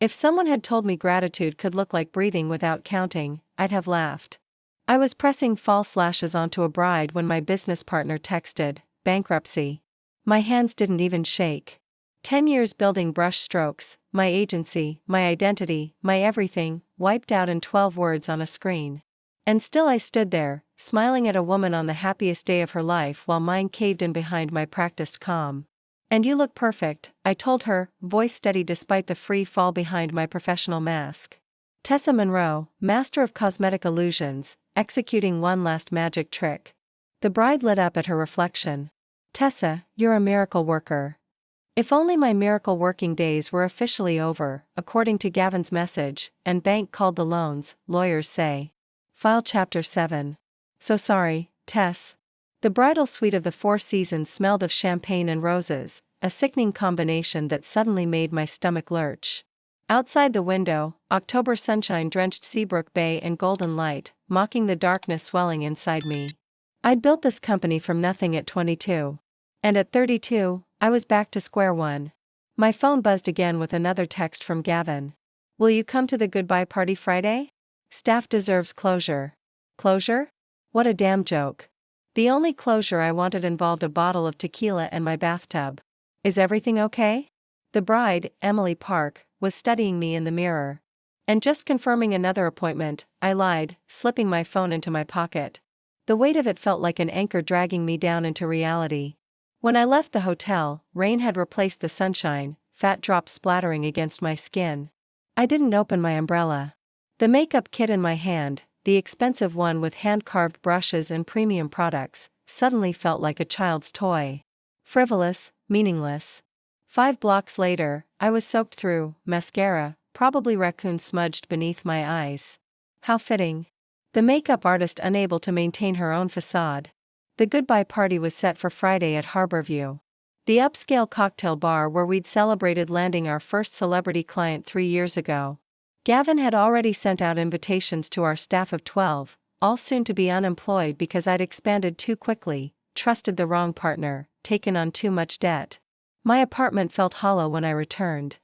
If someone had told me gratitude could look like breathing without counting, I'd have laughed. I was pressing false lashes onto a bride when my business partner texted, "Bankruptcy." My hands didn't even shake. 10 years building brush strokes, my agency, my identity, my everything, wiped out in 12 words on a screen. And still I stood there, smiling at a woman on the happiest day of her life while mine caved in behind my practiced calm. "And you look perfect," I told her, voice steady despite the free fall behind my professional mask. Tessa Monroe, master of cosmetic illusions, executing one last magic trick. The bride lit up at her reflection. "Tessa, you're a miracle worker." If only my miracle working days were officially over, according to Gavin's message, and bank called the loans, lawyers say. File Chapter 7. So sorry, Tess. The bridal suite of the Four Seasons smelled of champagne and roses, a sickening combination that suddenly made my stomach lurch. Outside the window, October sunshine drenched Seabrook Bay in golden light, mocking the darkness swelling inside me. I'd built this company from nothing at 22. And at 32, I was back to square one. My phone buzzed again with another text from Gavin. "Will you come to the goodbye party Friday? Staff deserves closure." Closure? What a damn joke. The only closure I wanted involved a bottle of tequila and my bathtub. "Is everything okay?" The bride, Emily Park, was studying me in the mirror. And just confirming another appointment, I lied, slipping my phone into my pocket. The weight of it felt like an anchor dragging me down into reality. When I left the hotel, rain had replaced the sunshine, fat drops splattering against my skin. I didn't open my umbrella. The makeup kit in my hand, the expensive one with hand-carved brushes and premium products, suddenly felt like a child's toy. Frivolous, meaningless. 5 blocks later, I was soaked through, mascara, probably raccoon smudged beneath my eyes. How fitting. The makeup artist unable to maintain her own facade. The goodbye party was set for Friday at Harborview. The upscale cocktail bar where we'd celebrated landing our first celebrity client 3 years ago. Gavin had already sent out invitations to our staff of 12, all soon to be unemployed because I'd expanded too quickly, trusted the wrong partner, taken on too much debt. My apartment felt hollow when I returned.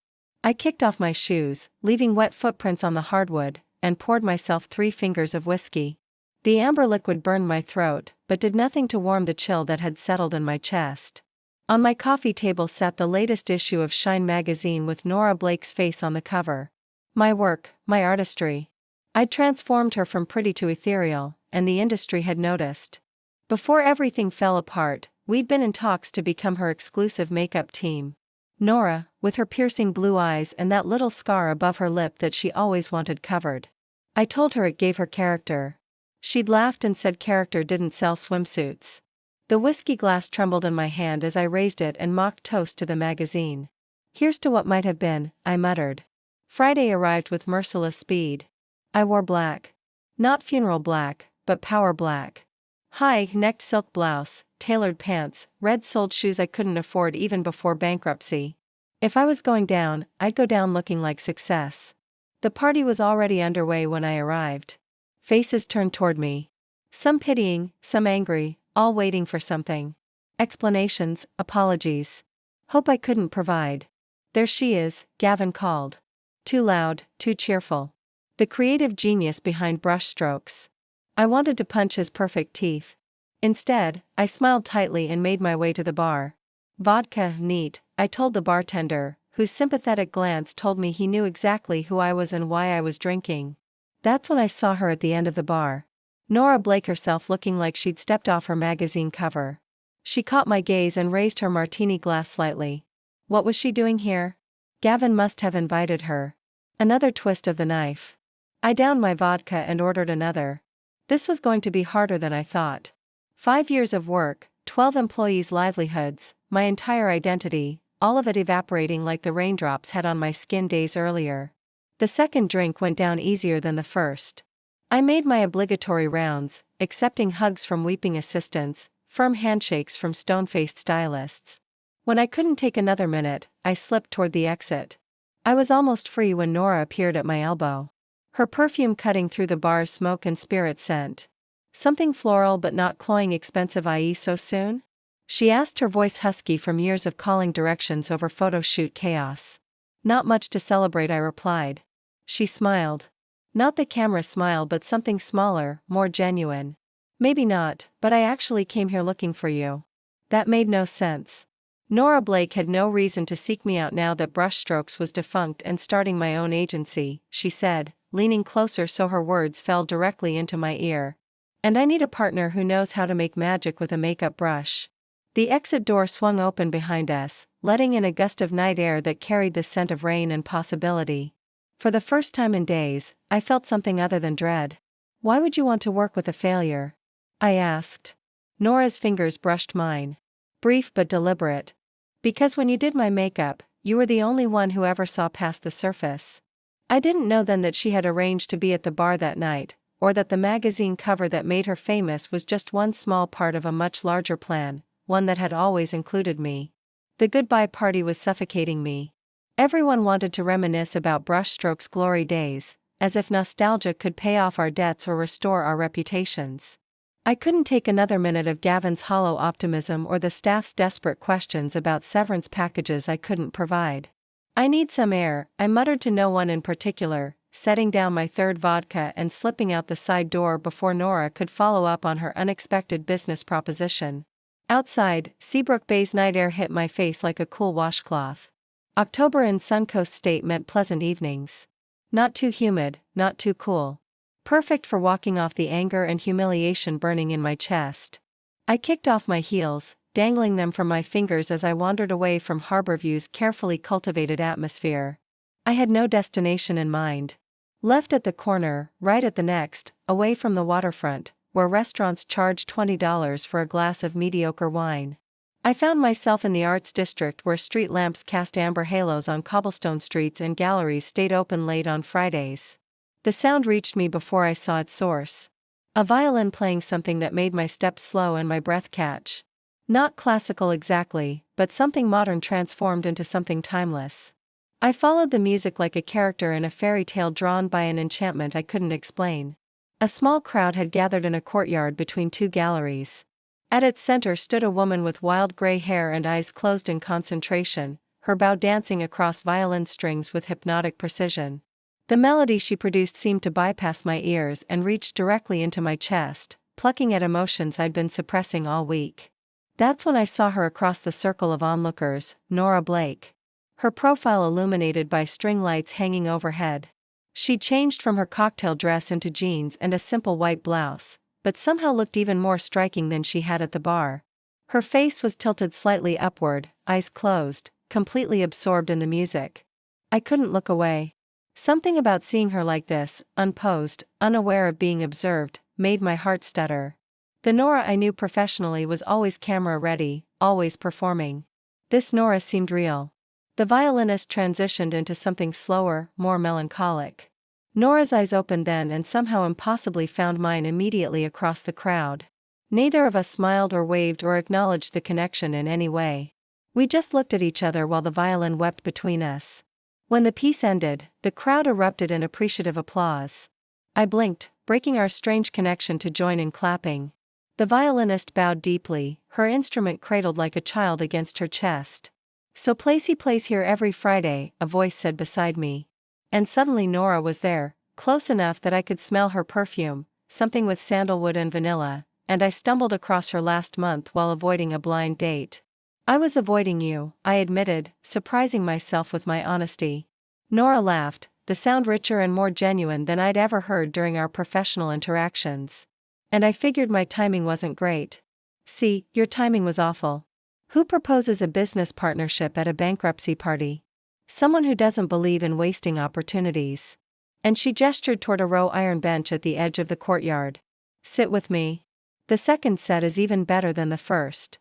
I kicked off my shoes, leaving wet footprints on the hardwood, and poured myself 3 fingers of whiskey. The amber liquid burned my throat, but did nothing to warm the chill that had settled in my chest. On my coffee table sat the latest issue of Shine magazine with Nora Blake's face on the cover. My work, my artistry. I'd transformed her from pretty to ethereal, and the industry had noticed. Before everything fell apart, we'd been in talks to become her exclusive makeup team. Nora, with her piercing blue eyes and that little scar above her lip that she always wanted covered. I told her it gave her character. She'd laughed and said character didn't sell swimsuits. The whiskey glass trembled in my hand as I raised it and mocked toast to the magazine. "Here's to what might have been," I muttered. Friday arrived with merciless speed. I wore black. Not funeral black, but power black. High-necked silk blouse, tailored pants, red-soled shoes I couldn't afford even before bankruptcy. If I was going down, I'd go down looking like success. The party was already underway when I arrived. Faces turned toward me. Some pitying, some angry, all waiting for something. Explanations, apologies. Hope I couldn't provide. "There she is," Gavin called. Too loud, too cheerful. The creative genius behind brush strokes. I wanted to punch his perfect teeth. Instead, I smiled tightly and made my way to the bar. "Vodka, neat," I told the bartender, whose sympathetic glance told me he knew exactly who I was and why I was drinking. That's when I saw her at the end of the bar. Nora Blake herself, looking like she'd stepped off her magazine cover. She caught my gaze and raised her martini glass slightly. What was she doing here? Gavin must have invited her. Another twist of the knife. I downed my vodka and ordered another. This was going to be harder than I thought. 5 years of work, 12 employees' livelihoods, my entire identity, all of it evaporating like the raindrops had on my skin days earlier. The second drink went down easier than the first. I made my obligatory rounds, accepting hugs from weeping assistants, firm handshakes from stone-faced stylists. When I couldn't take another minute, I slipped toward the exit. I was almost free when Nora appeared at my elbow. Her perfume cutting through the bar's smoke and spirit scent. "Something floral but not cloying expensive, i.e. so soon?" she asked, her voice husky from years of calling directions over photo shoot chaos. Not much to celebrate, I replied. She smiled. Not the camera smile, but something smaller, more genuine. Maybe not, but I actually came here looking for you. That made no sense. Nora Blake had no reason to seek me out now that Brushstrokes was defunct and starting my own agency, she said, leaning closer so her words fell directly into my ear. And I need a partner who knows how to make magic with a makeup brush. The exit door swung open behind us, letting in a gust of night air that carried the scent of rain and possibility. For the first time in days, I felt something other than dread. Why would you want to work with a failure? I asked. Nora's fingers brushed mine. Brief but deliberate. Because when you did my makeup, you were the only one who ever saw past the surface. I didn't know then that she had arranged to be at the bar that night, or that the magazine cover that made her famous was just one small part of a much larger plan, one that had always included me. The goodbye party was suffocating me. Everyone wanted to reminisce about Brushstrokes' glory days, as if nostalgia could pay off our debts or restore our reputations. I couldn't take another minute of Gavin's hollow optimism or the staff's desperate questions about severance packages I couldn't provide. I need some air, I muttered to no one in particular, setting down my third vodka and slipping out the side door before Nora could follow up on her unexpected business proposition. Outside, Seabrook Bay's night air hit my face like a cool washcloth. October in Suncoast State meant pleasant evenings. Not too humid, not too cool. Perfect for walking off the anger and humiliation burning in my chest. I kicked off my heels, dangling them from my fingers as I wandered away from Harborview's carefully cultivated atmosphere. I had no destination in mind. Left at the corner, right at the next, away from the waterfront, where restaurants charge $20 for a glass of mediocre wine. I found myself in the arts district where street lamps cast amber halos on cobblestone streets and galleries stayed open late on Fridays. The sound reached me before I saw its source. A violin playing something that made my steps slow and my breath catch. Not classical exactly, but something modern transformed into something timeless. I followed the music like a character in a fairy tale drawn by an enchantment I couldn't explain. A small crowd had gathered in a courtyard between two galleries. At its center stood a woman with wild gray hair and eyes closed in concentration, her bow dancing across violin strings with hypnotic precision. The melody she produced seemed to bypass my ears and reach directly into my chest, plucking at emotions I'd been suppressing all week. That's when I saw her across the circle of onlookers, Nora Blake. Her profile illuminated by string lights hanging overhead. She'd changed from her cocktail dress into jeans and a simple white blouse, but somehow looked even more striking than she had at the bar. Her face was tilted slightly upward, eyes closed, completely absorbed in the music. I couldn't look away. Something about seeing her like this, unposed, unaware of being observed, made my heart stutter. The Nora I knew professionally was always camera ready, always performing. This Nora seemed real. The violinist transitioned into something slower, more melancholic. Nora's eyes opened then and somehow impossibly found mine immediately across the crowd. Neither of us smiled or waved or acknowledged the connection in any way. We just looked at each other while the violin wept between us. When the piece ended, the crowd erupted in appreciative applause. I blinked, breaking our strange connection to join in clapping. The violinist bowed deeply, her instrument cradled like a child against her chest. "So Placey plays here every Friday," a voice said beside me. And suddenly Nora was there, close enough that I could smell her perfume, something with sandalwood and vanilla, and I stumbled across her last month while avoiding a blind date. "I was avoiding you," I admitted, surprising myself with my honesty. Nora laughed, the sound richer and more genuine than I'd ever heard during our professional interactions. "And I figured my timing wasn't great." "See, your timing was awful. Who proposes a business partnership at a bankruptcy party? Someone who doesn't believe in wasting opportunities." And she gestured toward a iron bench at the edge of the courtyard. "Sit with me. The second set is even better than the first."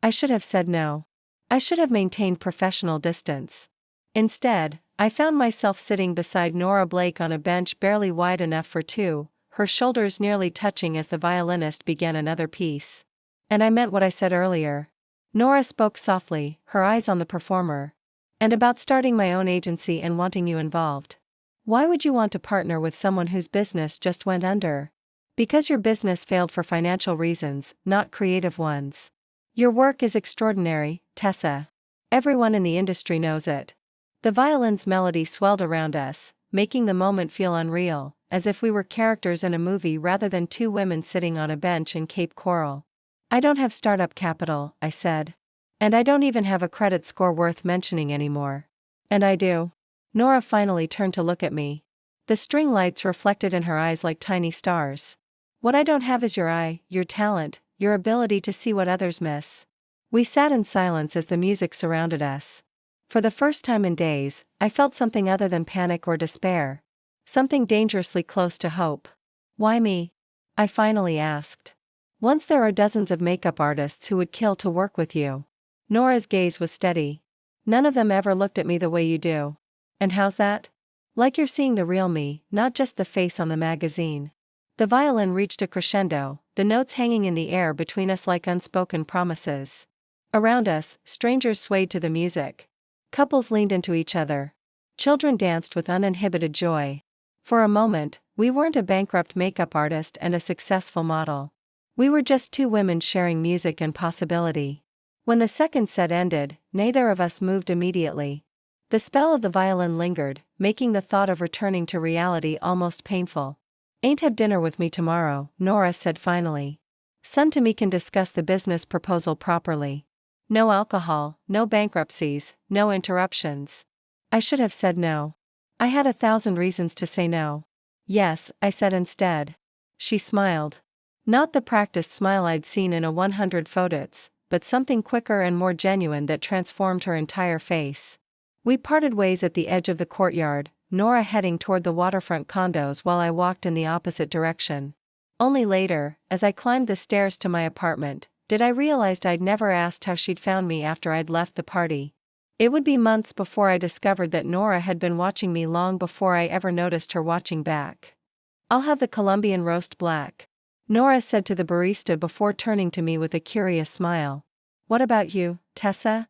I should have said no. I should have maintained professional distance. Instead, I found myself sitting beside Nora Blake on a bench barely wide enough for two, her shoulders nearly touching as the violinist began another piece. "And I meant what I said earlier." Nora spoke softly, her eyes on the performer. "And about starting my own agency and wanting you involved. Why would you want to partner with someone whose business just went under? Because your business failed for financial reasons, not creative ones. Your work is extraordinary, Tessa. Everyone in the industry knows it. The violin's melody swelled around us, making the moment feel unreal, as if we were characters in a movie rather than two women sitting on a bench in Cape Coral. I don't have startup capital, I said. And I don't even have a credit score worth mentioning anymore. And I do. Nora finally turned to look at me. The string lights reflected in her eyes like tiny stars. What I don't have is your eye, your talent, your ability to see what others miss. We sat in silence as the music surrounded us. For the first time in days, I felt something other than panic or despair. Something dangerously close to hope. Why me? I finally asked. Once there are dozens of makeup artists who would kill to work with you. Nora's gaze was steady. None of them ever looked at me the way you do. And how's that? Like you're seeing the real me, not just the face on the magazine. The violin reached a crescendo, the notes hanging in the air between us like unspoken promises. Around us, strangers swayed to the music. Couples leaned into each other. Children danced with uninhibited joy. For a moment, we weren't a bankrupt makeup artist and a successful model. We were just two women sharing music and possibility. When the second set ended, neither of us moved immediately. The spell of the violin lingered, making the thought of returning to reality almost painful. Ain't have dinner with me tomorrow, Nora said finally. Son to me can discuss the business proposal properly. No alcohol, no bankruptcies, no interruptions. I should have said no. I had 1,000 reasons to say no. Yes, I said instead. She smiled. Not the practiced smile I'd seen in a 100 photos, but something quicker and more genuine that transformed her entire face. We parted ways at the edge of the courtyard, Nora heading toward the waterfront condos while I walked in the opposite direction. Only later, as I climbed the stairs to my apartment, did I realize I'd never asked how she'd found me after I'd left the party. It would be months before I discovered that Nora had been watching me long before I ever noticed her watching back. I'll have the Colombian roast black, Nora said to the barista before turning to me with a curious smile. What about you, Tessa?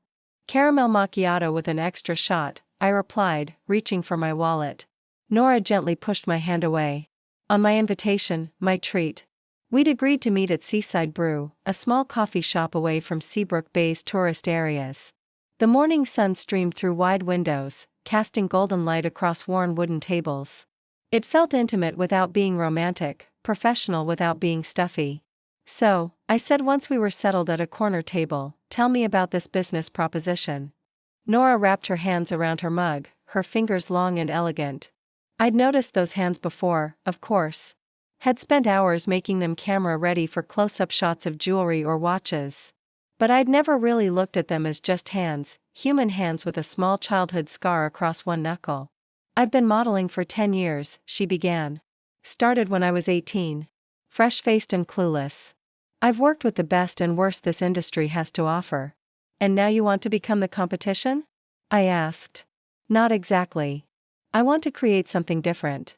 Caramel macchiato with an extra shot, I replied, reaching for my wallet. Nora gently pushed my hand away. On my invitation, my treat. We'd agreed to meet at Seaside Brew, a small coffee shop away from Seabrook Bay's tourist areas. The morning sun streamed through wide windows, casting golden light across worn wooden tables. It felt intimate without being romantic, professional without being stuffy. So, I said once we were settled at a corner table, tell me about this business proposition. Nora wrapped her hands around her mug, her fingers long and elegant. I'd noticed those hands before, of course. Had spent hours making them camera-ready for close-up shots of jewelry or watches. But I'd never really looked at them as just hands, human hands with a small childhood scar across one knuckle. I've been modeling for 10 years, she began. Started when I was 18. Fresh-faced and clueless. I've worked with the best and worst this industry has to offer. And now you want to become the competition? I asked. Not exactly. I want to create something different.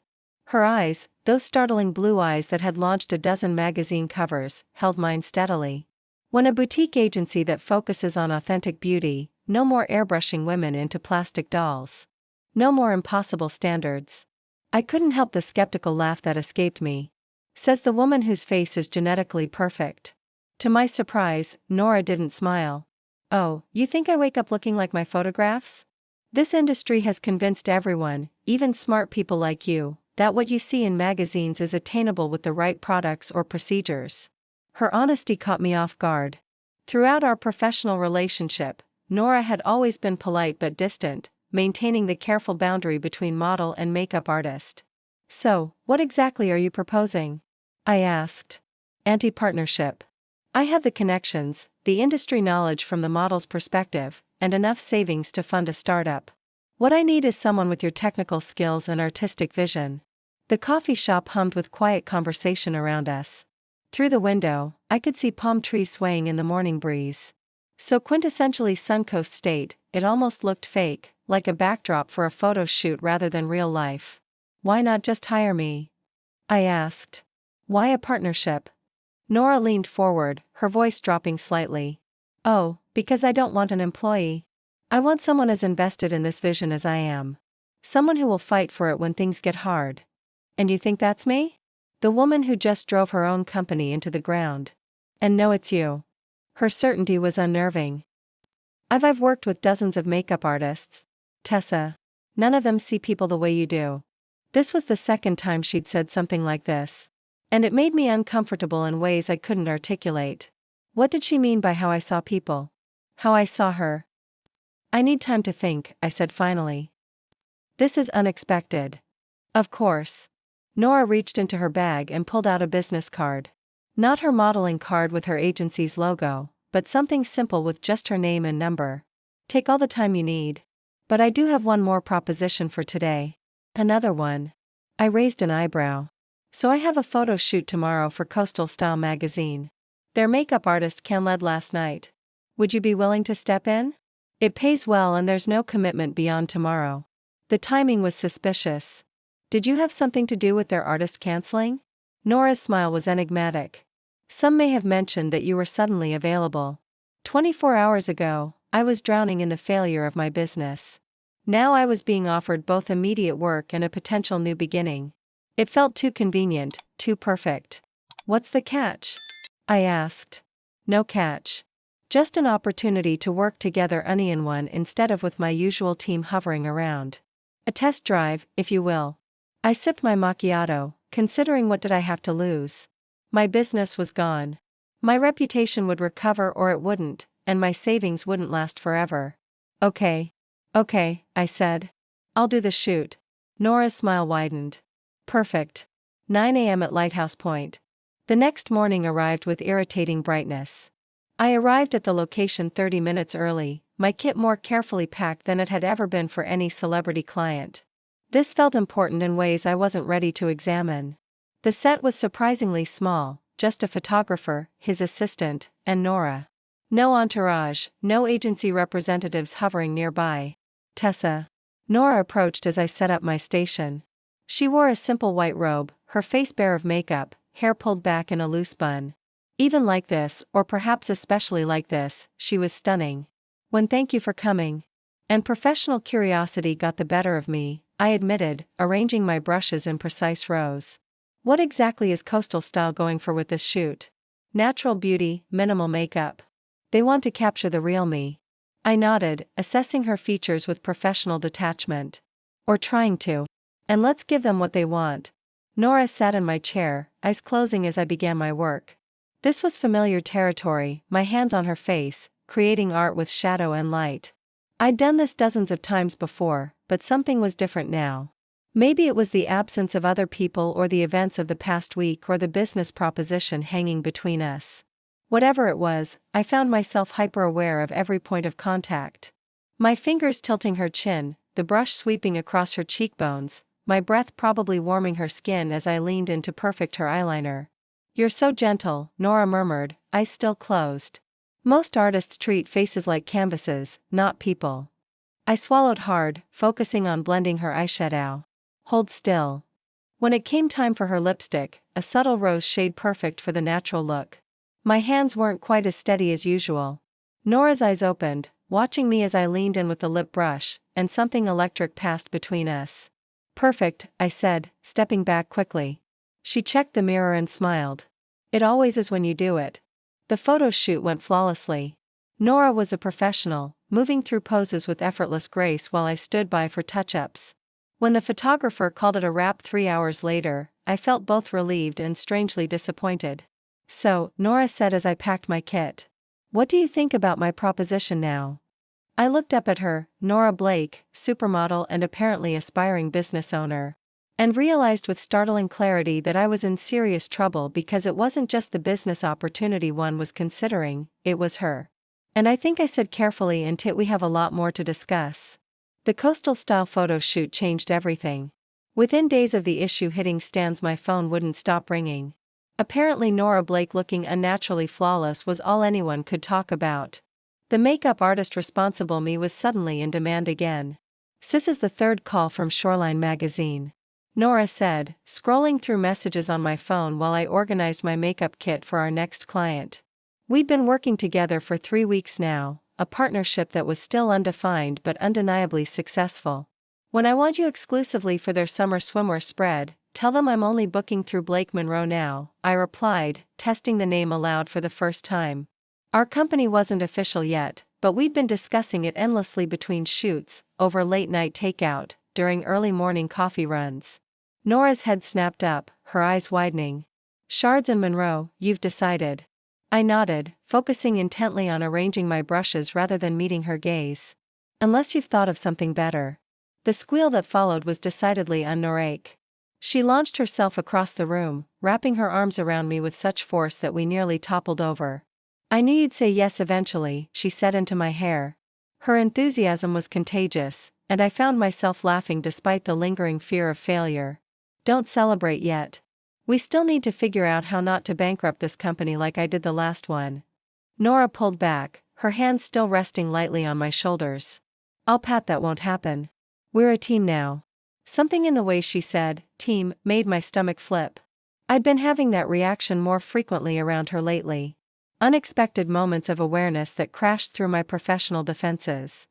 Her eyes, those startling blue eyes that had launched a dozen magazine covers, held mine steadily. When a boutique agency that focuses on authentic beauty, no more airbrushing women into plastic dolls. No more impossible standards. I couldn't help the skeptical laugh that escaped me. Says the woman whose face is genetically perfect. To my surprise, Nora didn't smile. Oh, you think I wake up looking like my photographs? This industry has convinced everyone, even smart people like you, that what you see in magazines is attainable with the right products or procedures. Her honesty caught me off guard. Throughout our professional relationship, Nora had always been polite but distant, maintaining the careful boundary between model and makeup artist. So, what exactly are you proposing? I asked. Anti-partnership. I have the connections, the industry knowledge from the model's perspective, and enough savings to fund a startup. What I need is someone with your technical skills and artistic vision. The coffee shop hummed with quiet conversation around us. Through the window, I could see palm trees swaying in the morning breeze. So quintessentially Suncoast State, it almost looked fake, like a backdrop for a photo shoot rather than real life. Why not just hire me? I asked. Why a partnership? Nora leaned forward, her voice dropping slightly. Oh, because I don't want an employee. I want someone as invested in this vision as I am. Someone who will fight for it when things get hard. And you think that's me? The woman who just drove her own company into the ground. And no, it's you. Her certainty was unnerving. I've worked with dozens of makeup artists. Tessa. None of them see people the way you do. This was the second time she'd said something like this. And it made me uncomfortable in ways I couldn't articulate. What did she mean by how I saw people? How I saw her? I need time to think, I said finally. This is unexpected. Of course. Nora reached into her bag and pulled out a business card. Not her modeling card with her agency's logo, but something simple with just her name and number. Take all the time you need. But I do have one more proposition for today. Another one. I raised an eyebrow. So I have a photo shoot tomorrow for Coastal Style magazine. Their makeup artist canceled last night. Would you be willing to step in? It pays well and there's no commitment beyond tomorrow. The timing was suspicious. Did you have something to do with their artist canceling? Nora's smile was enigmatic. Some may have mentioned that you were suddenly available. 24 hours ago, I was drowning in the failure of my business. Now I was being offered both immediate work and a potential new beginning. It felt too convenient, too perfect. What's the catch? I asked. No catch. Just an opportunity to work together in one instead of with my usual team hovering around. A test drive, if you will. I sipped my macchiato, considering what did I have to lose. My business was gone. My reputation would recover or it wouldn't, and my savings wouldn't last forever. Okay, I said. I'll do the shoot. Nora's smile widened. Perfect. 9 a.m. at Lighthouse Point. The next morning arrived with irritating brightness. I arrived at the location 30 minutes early, my kit more carefully packed than it had ever been for any celebrity client. This felt important in ways I wasn't ready to examine. The set was surprisingly small, just a photographer, his assistant, and Nora. No entourage, no agency representatives hovering nearby. Tessa. Nora approached as I set up my station. She wore a simple white robe, her face bare of makeup, hair pulled back in a loose bun. Even like this, or perhaps especially like this, she was stunning. Thank you for coming. And professional curiosity got the better of me, I admitted, arranging my brushes in precise rows. What exactly is Coastal Style going for with this shoot? Natural beauty, minimal makeup. They want to capture the real me. I nodded, assessing her features with professional detachment. Or trying to. And let's give them what they want. Nora sat in my chair, eyes closing as I began my work. This was familiar territory, my hands on her face, creating art with shadow and light. I'd done this dozens of times before, but something was different now. Maybe it was the absence of other people or the events of the past week or the business proposition hanging between us. Whatever it was, I found myself hyper-aware of every point of contact. My fingers tilting her chin, the brush sweeping across her cheekbones, my breath probably warming her skin as I leaned in to perfect her eyeliner. You're so gentle, Nora murmured, eyes still closed. Most artists treat faces like canvases, not people. I swallowed hard, focusing on blending her eyeshadow. Hold still. When it came time for her lipstick, a subtle rose shade perfect for the natural look. My hands weren't quite as steady as usual. Nora's eyes opened, watching me as I leaned in with the lip brush, and something electric passed between us. Perfect, I said, stepping back quickly. She checked the mirror and smiled. It always is when you do it. The photo shoot went flawlessly. Nora was a professional, moving through poses with effortless grace while I stood by for touch-ups. When the photographer called it a wrap 3 hours later, I felt both relieved and strangely disappointed. So, Nora said as I packed my kit. What do you think about my proposition now? I looked up at her, Nora Blake, supermodel and apparently aspiring business owner. And realized with startling clarity that I was in serious trouble because it wasn't just the business opportunity one was considering, it was her. And I think I said carefully, we have a lot more to discuss. The Coastal Style photo shoot changed everything. Within days of the issue hitting stands, my phone wouldn't stop ringing. Apparently Nora Blake looking unnaturally flawless was all anyone could talk about. The makeup artist responsible me was suddenly in demand again. This is the third call from Shoreline magazine. Nora said, scrolling through messages on my phone while I organized my makeup kit for our next client. We'd been working together for 3 weeks now, a partnership that was still undefined but undeniably successful. When I want you exclusively for their summer swimwear spread, tell them I'm only booking through Blake Monroe now, I replied, testing the name aloud for the first time. Our company wasn't official yet, but we'd been discussing it endlessly between shoots, over late-night takeout, during early morning coffee runs. Nora's head snapped up, her eyes widening. Shards and Monroe, you've decided. I nodded, focusing intently on arranging my brushes rather than meeting her gaze. Unless you've thought of something better. The squeal that followed was decidedly un-Noraic. She launched herself across the room, wrapping her arms around me with such force that we nearly toppled over. I knew you'd say yes eventually, she said into my hair. Her enthusiasm was contagious, and I found myself laughing despite the lingering fear of failure. Don't celebrate yet. We still need to figure out how not to bankrupt this company like I did the last one. Nora pulled back, her hands still resting lightly on my shoulders. I'll pat, that won't happen. We're a team now. Something in the way she said, team, made my stomach flip. I'd been having that reaction more frequently around her lately. Unexpected moments of awareness that crashed through my professional defenses.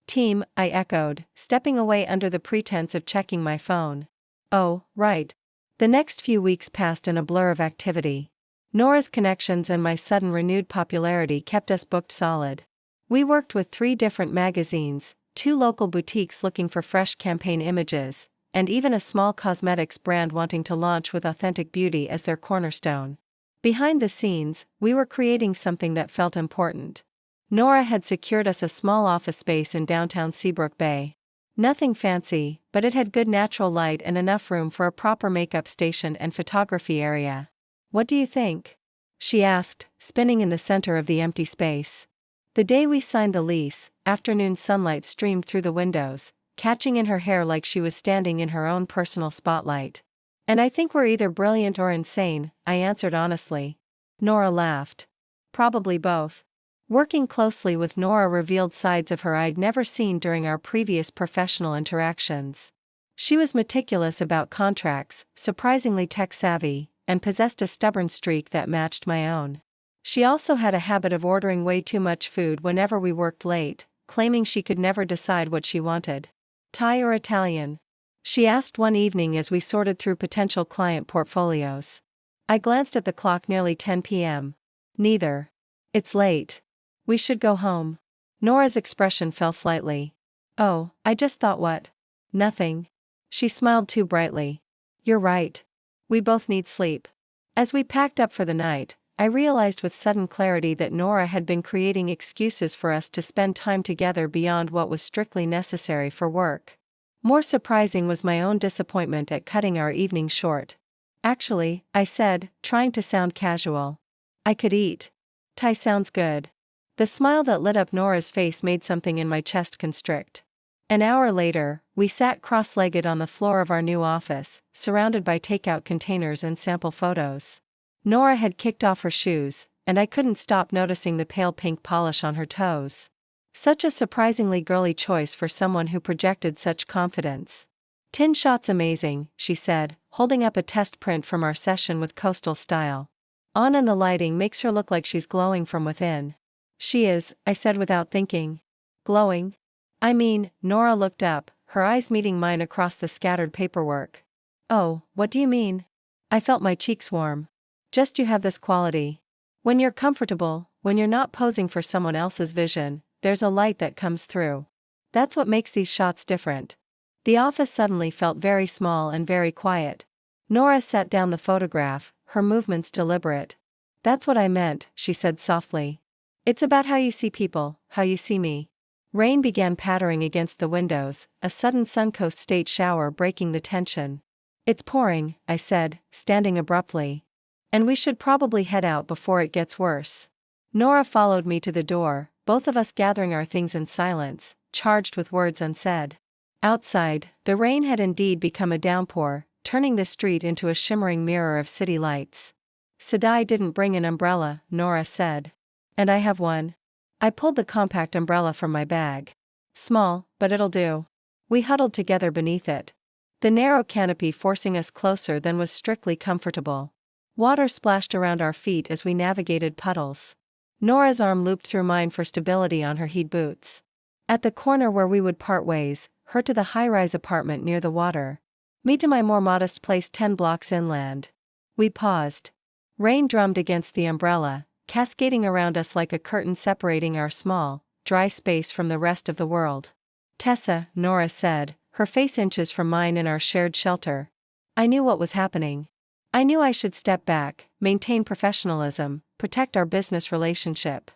Team, I echoed, stepping away under the pretense of checking my phone. Oh, right. The next few weeks passed in a blur of activity. Nora's connections and my sudden renewed popularity kept us booked solid. We worked with 3 different magazines, 2 local boutiques looking for fresh campaign images, and even a small cosmetics brand wanting to launch with authentic beauty as their cornerstone. Behind the scenes, we were creating something that felt important. Nora had secured us a small office space in downtown Seabrook Bay. Nothing fancy, but it had good natural light and enough room for a proper makeup station and photography area. What do you think? She asked, spinning in the center of the empty space. The day we signed the lease, afternoon sunlight streamed through the windows, catching in her hair like she was standing in her own personal spotlight. And I think we're either brilliant or insane, I answered honestly. Nora laughed. Probably both. Working closely with Nora revealed sides of her I'd never seen during our previous professional interactions. She was meticulous about contracts, surprisingly tech-savvy, and possessed a stubborn streak that matched my own. She also had a habit of ordering way too much food whenever we worked late, claiming she could never decide what she wanted. Thai or Italian? She asked one evening as we sorted through potential client portfolios. I glanced at the clock, nearly 10 p.m. Neither. It's late. We should go home. Nora's expression fell slightly. Oh, I just thought what? Nothing. She smiled too brightly. You're right. We both need sleep. As we packed up for the night, I realized with sudden clarity that Nora had been creating excuses for us to spend time together beyond what was strictly necessary for work. More surprising was my own disappointment at cutting our evening short. Actually, I said, trying to sound casual. I could eat. Thai sounds good. The smile that lit up Nora's face made something in my chest constrict. An hour later, we sat cross-legged on the floor of our new office, surrounded by takeout containers and sample photos. Nora had kicked off her shoes, and I couldn't stop noticing the pale pink polish on her toes. Such a surprisingly girly choice for someone who projected such confidence. Tin shot's amazing, she said, holding up a test print from our session with Coastal Style. On, and the lighting makes her look like she's glowing from within. She is, I said without thinking. Glowing? I mean, Nora looked up, her eyes meeting mine across the scattered paperwork. Oh, what do you mean? I felt my cheeks warm. Just, you have this quality. When you're comfortable, when you're not posing for someone else's vision, there's a light that comes through. That's what makes these shots different. The office suddenly felt very small and very quiet. Nora set down the photograph, her movements deliberate. That's what I meant, she said softly. It's about how you see people, how you see me. Rain began pattering against the windows, a sudden Suncoast State shower breaking the tension. It's pouring, I said, standing abruptly. And we should probably head out before it gets worse. Nora followed me to the door, both of us gathering our things in silence, charged with words unsaid. Outside, the rain had indeed become a downpour, turning the street into a shimmering mirror of city lights. Sadai didn't bring an umbrella, Nora said. And I have one. I pulled the compact umbrella from my bag. Small, but it'll do. We huddled together beneath it. The narrow canopy forcing us closer than was strictly comfortable. Water splashed around our feet as we navigated puddles. Nora's arm looped through mine for stability on her heat boots. At the corner where we would part ways, her to the high-rise apartment near the water. Me to my more modest place 10 blocks inland. We paused. Rain drummed against the umbrella, cascading around us like a curtain separating our small, dry space from the rest of the world. Tessa, Nora said, her face inches from mine in our shared shelter. I knew what was happening. I knew I should step back, maintain professionalism, protect our business relationship.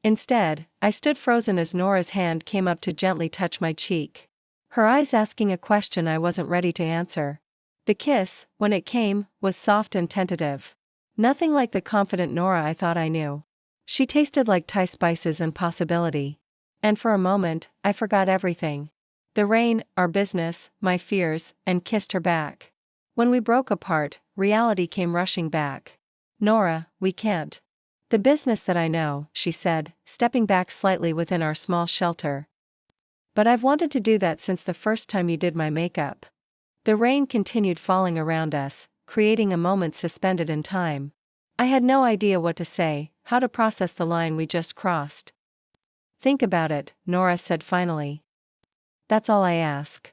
Instead, I stood frozen as Nora's hand came up to gently touch my cheek. Her eyes asking a question I wasn't ready to answer. The kiss, when it came, was soft and tentative. Nothing like the confident Nora I thought I knew. She tasted like Thai spices and possibility. And for a moment, I forgot everything. The rain, our business, my fears, and kissed her back. When we broke apart, reality came rushing back. Nora, we can't. The business that I know, she said, stepping back slightly within our small shelter. But I've wanted to do that since the first time you did my makeup. The rain continued falling around us, creating a moment suspended in time. I had no idea what to say, how to process the line we just crossed. Think about it, Nora said finally. That's all I ask.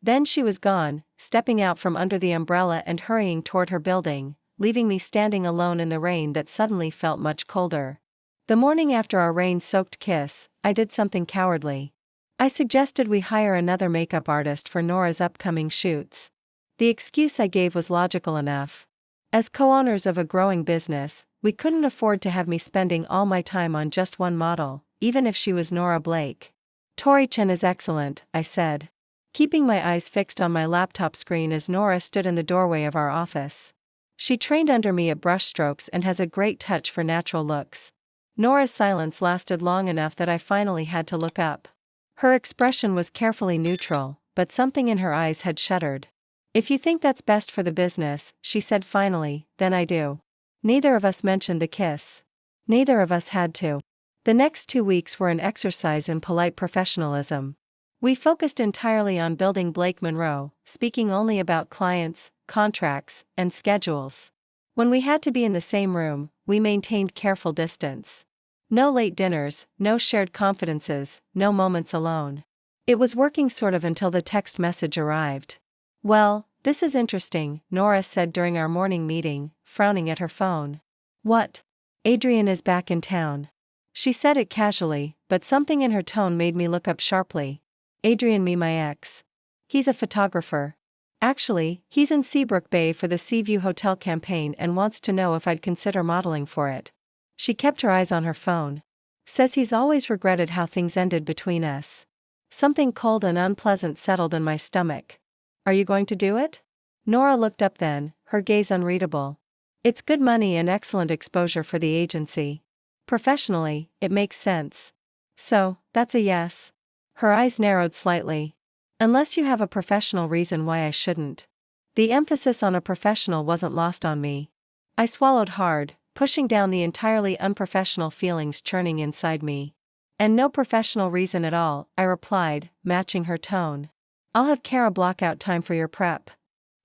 Then she was gone, stepping out from under the umbrella and hurrying toward her building, leaving me standing alone in the rain that suddenly felt much colder. The morning after our rain-soaked kiss, I did something cowardly. I suggested we hire another makeup artist for Nora's upcoming shoots. The excuse I gave was logical enough. As co-owners of a growing business, we couldn't afford to have me spending all my time on just one model, even if she was Nora Blake. Tori Chen is excellent, I said, keeping my eyes fixed on my laptop screen as Nora stood in the doorway of our office. She trained under me at brushstrokes and has a great touch for natural looks. Nora's silence lasted long enough that I finally had to look up. Her expression was carefully neutral, but something in her eyes had shuddered. If you think that's best for the business, she said finally, then I do. Neither of us mentioned the kiss. Neither of us had to. The next 2 weeks were an exercise in polite professionalism. We focused entirely on building Blake Monroe, speaking only about clients, contracts, and schedules. When we had to be in the same room, we maintained careful distance. No late dinners, no shared confidences, no moments alone. It was working sort of until the text message arrived. Well, this is interesting, Nora said during our morning meeting, frowning at her phone. What? Adrian is back in town. She said it casually, but something in her tone made me look up sharply. Adrian, my ex. He's a photographer. Actually, he's in Seabrook Bay for the Seaview Hotel campaign and wants to know if I'd consider modeling for it. She kept her eyes on her phone. Says he's always regretted how things ended between us. Something cold and unpleasant settled in my stomach. Are you going to do it? Nora looked up then, her gaze unreadable. It's good money and excellent exposure for the agency. Professionally, it makes sense. So, that's a yes. Her eyes narrowed slightly. Unless you have a professional reason why I shouldn't. The emphasis on a professional wasn't lost on me. I swallowed hard, pushing down the entirely unprofessional feelings churning inside me. And no professional reason at all, I replied, matching her tone. I'll have Kara block out time for your prep.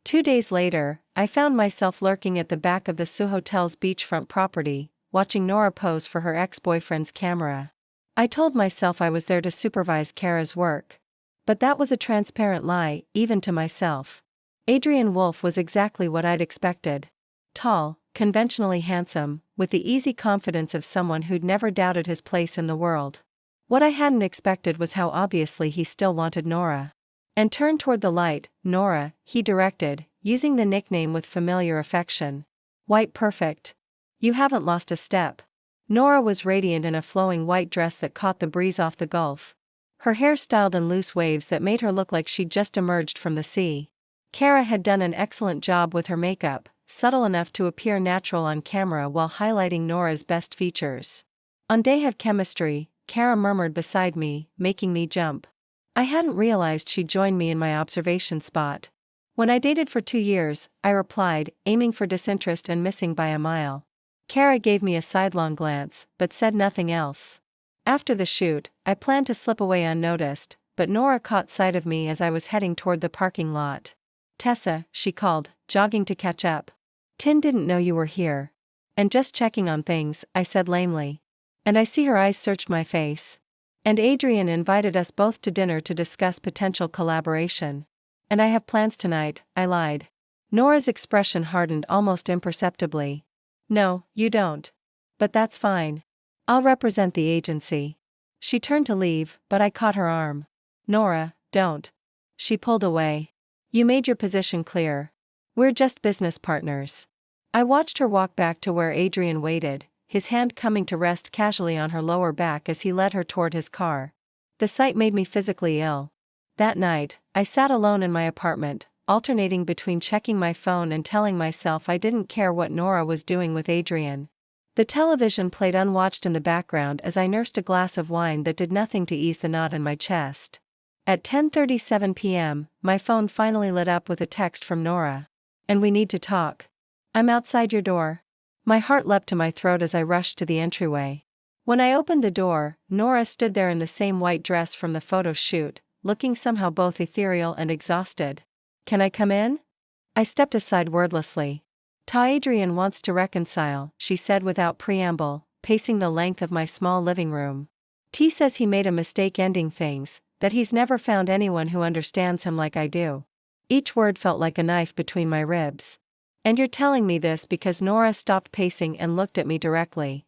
2 days later, I found myself lurking at the back of the Sue Hotel's beachfront property, watching Nora pose for her ex-boyfriend's camera. I told myself I was there to supervise Kara's work. But that was a transparent lie, even to myself. Adrian Wolfe was exactly what I'd expected. Tall, conventionally handsome, with the easy confidence of someone who'd never doubted his place in the world. What I hadn't expected was how obviously he still wanted Nora. And turn toward the light, Nora, he directed, using the nickname with familiar affection. White perfect. You haven't lost a step. Nora was radiant in a flowing white dress that caught the breeze off the Gulf. Her hair styled in loose waves that made her look like she'd just emerged from the sea. Kara had done an excellent job with her makeup, subtle enough to appear natural on camera while highlighting Nora's best features. On day have chemistry, Kara murmured beside me, making me jump. I hadn't realized she'd joined me in my observation spot. When I dated for 2 years, I replied, aiming for disinterest and missing by a mile. Kara gave me a sidelong glance, but said nothing else. After the shoot, I planned to slip away unnoticed, but Nora caught sight of me as I was heading toward the parking lot. Tessa, she called, jogging to catch up. Tin didn't know you were here. And just checking on things, I said lamely. And I see her eyes searched my face. And Adrian invited us both to dinner to discuss potential collaboration. And I have plans tonight, I lied. Nora's expression hardened almost imperceptibly. No, you don't. But that's fine. I'll represent the agency. She turned to leave, but I caught her arm. Nora, don't. She pulled away. You made your position clear. We're just business partners. I watched her walk back to where Adrian waited, his hand coming to rest casually on her lower back as he led her toward his car. The sight made me physically ill. That night, I sat alone in my apartment, alternating between checking my phone and telling myself I didn't care what Nora was doing with Adrian. The television played unwatched in the background as I nursed a glass of wine that did nothing to ease the knot in my chest. At 10:37 p.m., my phone finally lit up with a text from Nora. And we need to talk. I'm outside your door. My heart leapt to my throat as I rushed to the entryway. When I opened the door, Nora stood there in the same white dress from the photo shoot, looking somehow both ethereal and exhausted. Can I come in? I stepped aside wordlessly. Adrian wants to reconcile, she said without preamble, pacing the length of my small living room. T says he made a mistake ending things, that he's never found anyone who understands him like I do. Each word felt like a knife between my ribs. And you're telling me this because Nora stopped pacing and looked at me directly.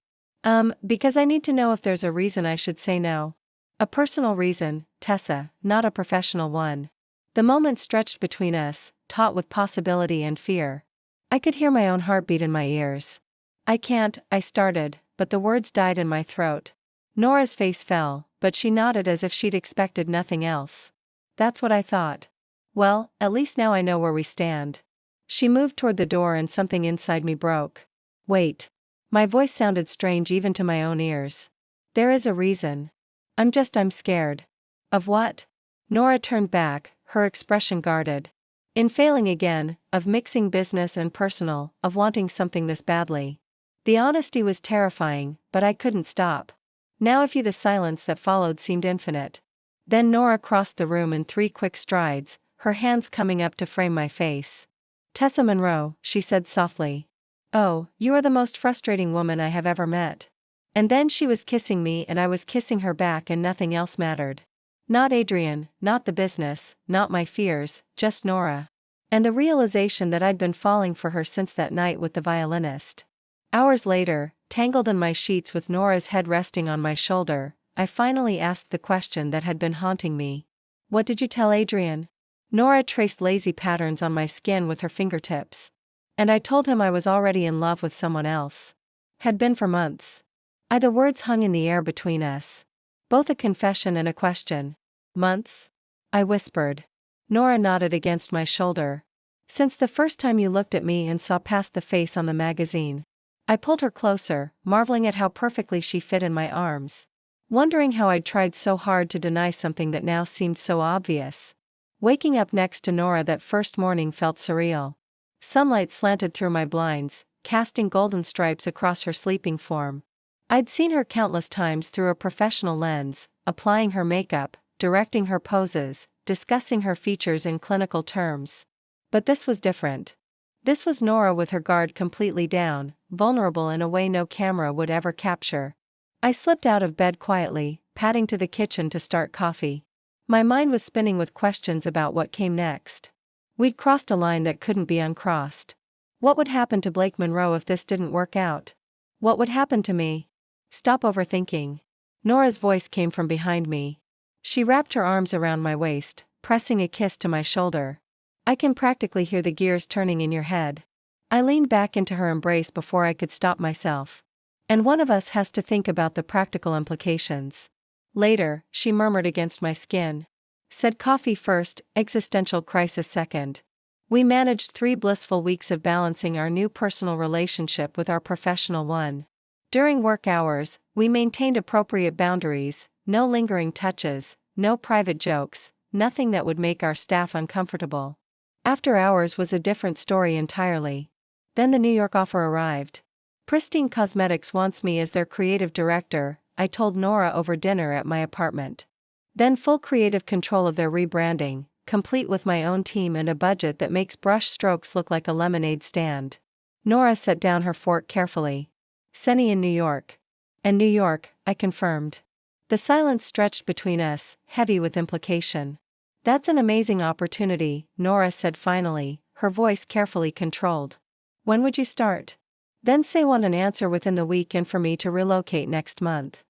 Because I need to know if there's a reason I should say no. A personal reason, Tessa, not a professional one. The moment stretched between us, taut with possibility and fear. I could hear my own heartbeat in my ears. I can't, I started, but the words died in my throat. Nora's face fell, but she nodded as if she'd expected nothing else. That's what I thought. Well, at least now I know where we stand. She moved toward the door and something inside me broke. Wait. My voice sounded strange even to my own ears. There is a reason. I'm scared. Of what? Nora turned back, her expression guarded. In failing again, of mixing business and personal, of wanting something this badly. The honesty was terrifying, but I couldn't stop. Now the silence that followed seemed infinite. Then Nora crossed the room in 3 quick strides, her hands coming up to frame my face. Tessa Monroe, she said softly. Oh, you are the most frustrating woman I have ever met. And then she was kissing me and I was kissing her back and nothing else mattered. Not Adrian, not the business, not my fears, just Nora. And the realization that I'd been falling for her since that night with the violinist. Hours later, tangled in my sheets with Nora's head resting on my shoulder, I finally asked the question that had been haunting me. What did you tell Adrian? Nora traced lazy patterns on my skin with her fingertips. And I told him I was already in love with someone else. Had been for months. The words hung in the air between us. Both a confession and a question. Months? I whispered. Nora nodded against my shoulder. Since the first time you looked at me and saw past the face on the magazine. I pulled her closer, marveling at how perfectly she fit in my arms. Wondering how I'd tried so hard to deny something that now seemed so obvious. Waking up next to Nora that first morning felt surreal. Sunlight slanted through my blinds, casting golden stripes across her sleeping form. I'd seen her countless times through a professional lens, applying her makeup, directing her poses, discussing her features in clinical terms. But this was different. This was Nora with her guard completely down, vulnerable in a way no camera would ever capture. I slipped out of bed quietly, padding to the kitchen to start coffee. My mind was spinning with questions about what came next. We'd crossed a line that couldn't be uncrossed. What would happen to Blake Monroe if this didn't work out? What would happen to me? Stop overthinking. Nora's voice came from behind me. She wrapped her arms around my waist, pressing a kiss to my shoulder. I can practically hear the gears turning in your head. I leaned back into her embrace before I could stop myself. And one of us has to think about the practical implications. Later, she murmured against my skin. Said coffee first, existential crisis second. We managed 3 blissful weeks of balancing our new personal relationship with our professional one. During work hours, we maintained appropriate boundaries, no lingering touches, no private jokes, nothing that would make our staff uncomfortable. After hours was a different story entirely. Then the New York offer arrived. Pristine Cosmetics wants me as their creative director, I told Nora over dinner at my apartment. Then full creative control of their rebranding, complete with my own team and a budget that makes brush strokes look like a lemonade stand. Nora set down her fork carefully. Sunny in New York. And New York, I confirmed. The silence stretched between us, heavy with implication. That's an amazing opportunity, Nora said finally, her voice carefully controlled. When would you start? Then say want an answer within the week and for me to relocate next month.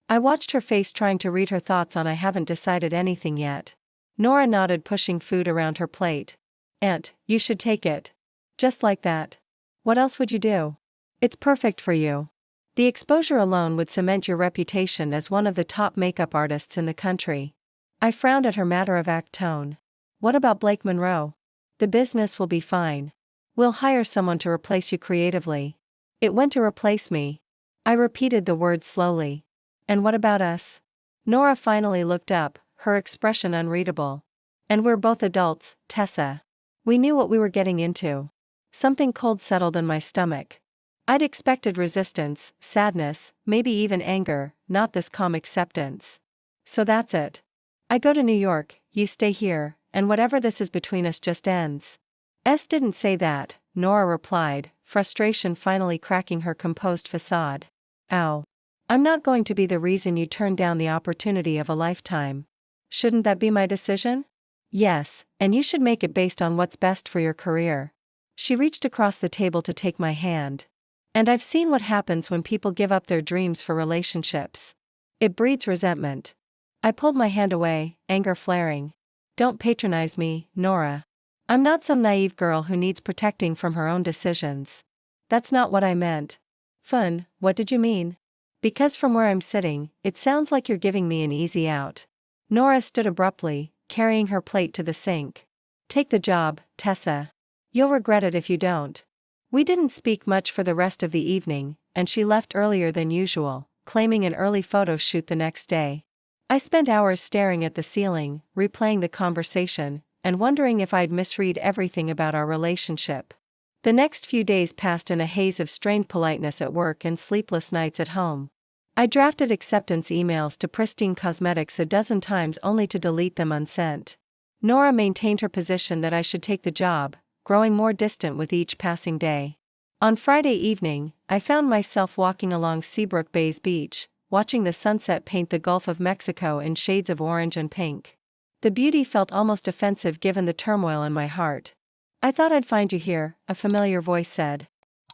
I watched her face trying to read her thoughts on I haven't decided anything yet. Nora nodded, pushing food around her plate. Aunt, you should take it. Just like that. What else would you do? It's perfect for you. The exposure alone would cement your reputation as one of the top makeup artists in the country. I frowned at her matter-of-fact tone. What about Blake Monroe? The business will be fine. We'll hire someone to replace you creatively. It went to replace me. I repeated the words slowly. And what about us? Nora finally looked up, her expression unreadable. And we're both adults, Tessa. We knew what we were getting into. Something cold settled in my stomach. I'd expected resistance, sadness, maybe even anger, not this calm acceptance. So that's it. I go to New York, you stay here, and whatever this is between us just ends. Didn't say that, Nora replied, frustration finally cracking her composed facade. Ow. I'm not going to be the reason you turn down the opportunity of a lifetime. Shouldn't that be my decision? Yes, and you should make it based on what's best for your career. She reached across the table to take my hand. And I've seen what happens when people give up their dreams for relationships. It breeds resentment. I pulled my hand away, anger flaring. Don't patronize me, Nora. I'm not some naive girl who needs protecting from her own decisions. That's not what I meant. Fun, what did you mean? Because from where I'm sitting, it sounds like you're giving me an easy out. Nora stood abruptly, carrying her plate to the sink. Take the job, Tessa. You'll regret it if you don't. We didn't speak much for the rest of the evening, and she left earlier than usual, claiming an early photo shoot the next day. I spent hours staring at the ceiling, replaying the conversation, and wondering if I'd misread everything about our relationship. The next few days passed in a haze of strained politeness at work and sleepless nights at home. I drafted acceptance emails to Pristine Cosmetics a dozen times only to delete them unsent. Nora maintained her position that I should take the job, growing more distant with each passing day. On Friday evening, I found myself walking along Seabrook Bay's beach, watching the sunset paint the Gulf of Mexico in shades of orange and pink. The beauty felt almost offensive given the turmoil in my heart. I thought I'd find you here, a familiar voice said.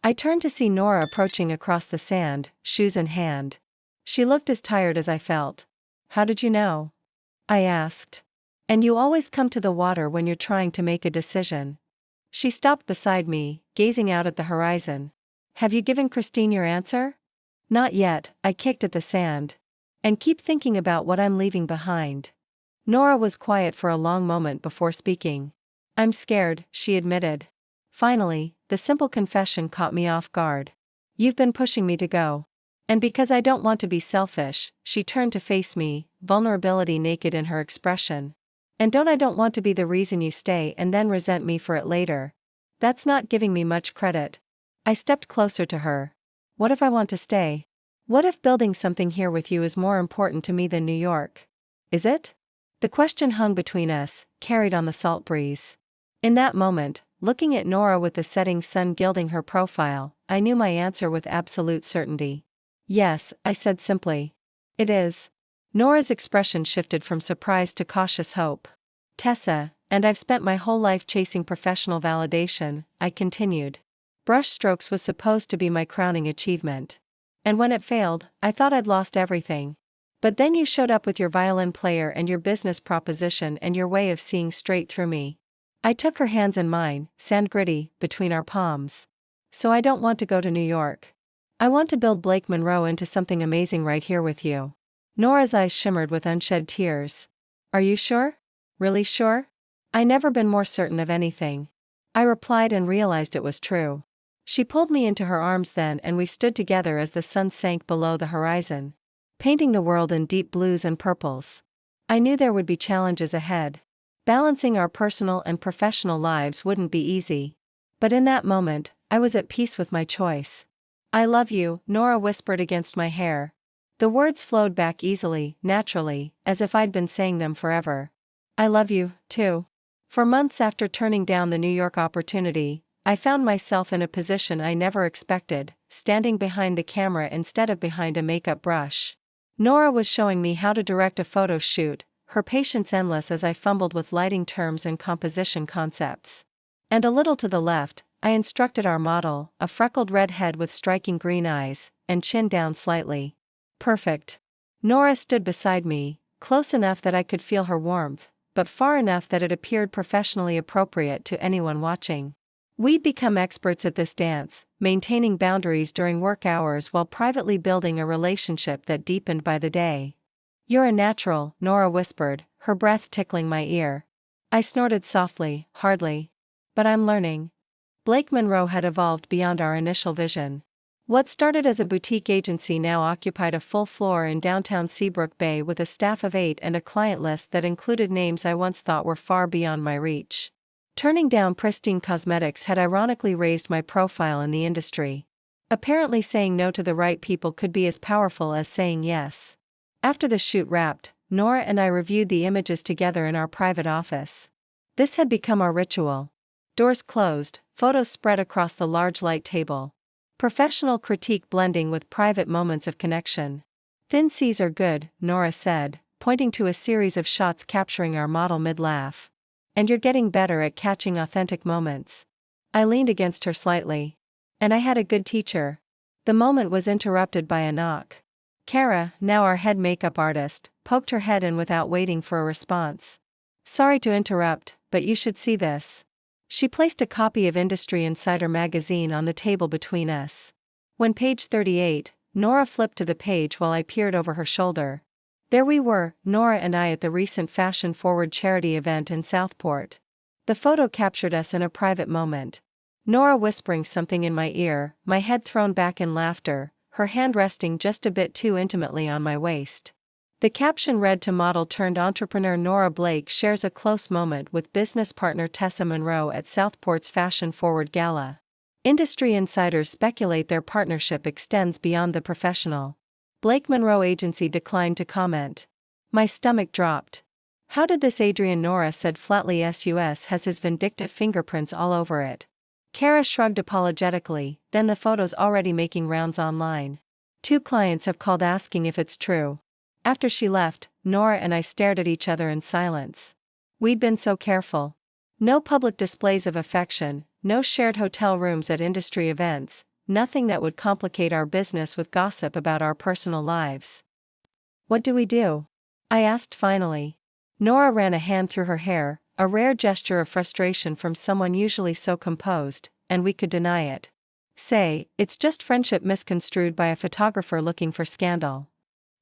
I turned to see Nora approaching across the sand, shoes in hand. She looked as tired as I felt. How did you know? I asked. And you always come to the water when you're trying to make a decision. She stopped beside me, gazing out at the horizon. Have you given Christine your answer? Not yet, I kicked at the sand. And keep thinking about what I'm leaving behind. Nora was quiet for a long moment before speaking. I'm scared, she admitted. Finally, the simple confession caught me off guard. You've been pushing me to go. And because I don't want to be selfish, she turned to face me, vulnerability naked in her expression. And I don't want to be the reason you stay and then resent me for it later. That's not giving me much credit. I stepped closer to her. What if I want to stay? What if building something here with you is more important to me than New York? Is it? The question hung between us, carried on the salt breeze. In that moment, looking at Nora with the setting sun gilding her profile, I knew my answer with absolute certainty. Yes, I said simply. It is. Nora's expression shifted from surprise to cautious hope. Tessa, and I've spent my whole life chasing professional validation, I continued. Brushstrokes was supposed to be my crowning achievement. And when it failed, I thought I'd lost everything. But then you showed up with your violin player and your business proposition and your way of seeing straight through me. I took her hands in mine, sand gritty, between our palms. So I don't want to go to New York. I want to build Blake Monroe into something amazing right here with you. Nora's eyes shimmered with unshed tears. Are you sure? Really sure? I never been more certain of anything. I replied and realized it was true. She pulled me into her arms then and we stood together as the sun sank below the horizon, painting the world in deep blues and purples. I knew there would be challenges ahead. Balancing our personal and professional lives wouldn't be easy. But in that moment, I was at peace with my choice. I love you, Nora whispered against my hair. The words flowed back easily, naturally, as if I'd been saying them forever. I love you, too. For months after turning down the New York opportunity, I found myself in a position I never expected, standing behind the camera instead of behind a makeup brush. Nora was showing me how to direct a photo shoot, her patience endless as I fumbled with lighting terms and composition concepts. And a little to the left, I instructed our model, a freckled redhead with striking green eyes, and chin down slightly. Perfect. Nora stood beside me, close enough that I could feel her warmth, but far enough that it appeared professionally appropriate to anyone watching. We'd become experts at this dance, maintaining boundaries during work hours while privately building a relationship that deepened by the day. "You're a natural," Nora whispered, her breath tickling my ear. I snorted softly, "Hardly. But I'm learning." Blake Monroe had evolved beyond our initial vision. What started as a boutique agency now occupied a full floor in downtown Seabrook Bay with a staff of 8 and a client list that included names I once thought were far beyond my reach. Turning down Pristine Cosmetics had ironically raised my profile in the industry. Apparently saying no to the right people could be as powerful as saying yes. After the shoot wrapped, Nora and I reviewed the images together in our private office. This had become our ritual. Doors closed, photos spread across the large light table. Professional critique blending with private moments of connection. "Thin C's are good," Nora said, pointing to a series of shots capturing our model mid-laugh. "And you're getting better at catching authentic moments." I leaned against her slightly. "And I had a good teacher." The moment was interrupted by a knock. Kara, now our head makeup artist, poked her head in without waiting for a response. "Sorry to interrupt, but you should see this." She placed a copy of Industry Insider magazine on the table between us. When page 38, Nora flipped to the page while I peered over her shoulder. There we were, Nora and I at the recent Fashion Forward charity event in Southport. The photo captured us in a private moment. Nora whispering something in my ear, my head thrown back in laughter, her hand resting just a bit too intimately on my waist. The caption read, "To model turned entrepreneur Nora Blake shares a close moment with business partner Tessa Monroe at Southport's Fashion Forward Gala." Industry insiders speculate their partnership extends beyond the professional. Blake Monroe Agency declined to comment. My stomach dropped. "How did this Adrian?" Nora said flatly. "SUS has his vindictive fingerprints all over it." Kara shrugged apologetically, "Then the photo's already making rounds online. 2 clients have called asking if it's true." After she left, Nora and I stared at each other in silence. We'd been so careful. No public displays of affection, no shared hotel rooms at industry events, nothing that would complicate our business with gossip about our personal lives. "What do we do?" I asked finally. Nora ran a hand through her hair, a rare gesture of frustration from someone usually so composed, and we could deny it. "Say, it's just friendship misconstrued by a photographer looking for scandal."